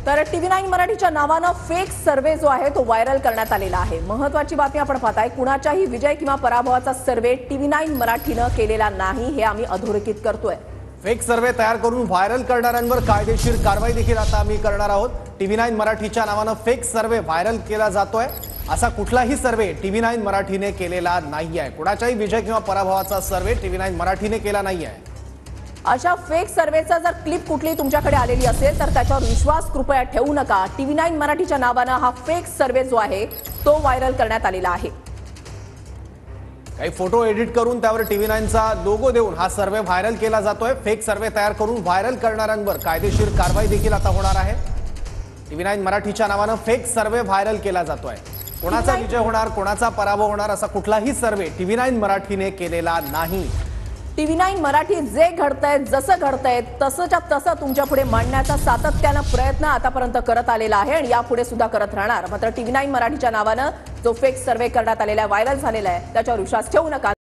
तर TV9 मराठीच्या नावानं फेक सर्वे जो आहे तो व्हायरल करण्यात आलेला आहे। महत्त्वाची बातमी आपण पाहताय, कुणाच्याही विजय किंवा पराभवाचा सर्वे TV9 मराठीनं केलेला नाही, हे आम्ही अधोरेखित करतोय। फेक सर्वे तयार करून व्हायरल करणाऱ्यांवर कायदेशीर कारवाई देखील आता आम्ही करणार आहोत। TV9 मराठीच्या नावानं फेक सर्वे व्हायरल केला जातोय। असा कुठलाही सर्वे TV9 मराठीने केलेला नाहीये। कुणाच्याही विजय किंवा पराभवाचा सर्वे TV9 मराठीने केला नाहीये। अशा फेक सर्वेचा जर क्लिप कुठली तुमच्याकडे आलेली असेल तर त्याच्यावर विश्वास कृपया ठेवू नका। TV9 मराठीच्या नावानं हा फेक सर्वे जो आहे तो व्हायरल करण्यात आलेला आहे। काही फोटो एडिट करून त्यावर TV9चा लोगो देऊन हा सर्वे व्हायरल केला जातोय। फेक सर्वे तयार करून व्हायरल करणाऱ्यांवर कायदेशीर कारवाई देखील आता होणार आहे। TV9 मराठीच्या नावानं फेक सर्वे व्हायरल केला जातोय। कोणाचा विजय होणार, कोणाचा पराभव होणार असा कुठलाही सर्वे TV9 मराठीने केलेला नाही। TV9 मराठी जे घडतंय, जसं घडतंय तसंच्या तसं तुमच्या पुढे मांडण्याचा सातत्यानं प्रयत्न आतापर्यंत करत आलेला आहे आणि यापुढे सुद्धा करत राहणार। मात्र TV9 मराठीच्या नावानं जो फेक सर्वे करण्यात आलेला आहे, व्हायरल झालेला आहे, त्याच्यावर विश्वास ठेवू नका।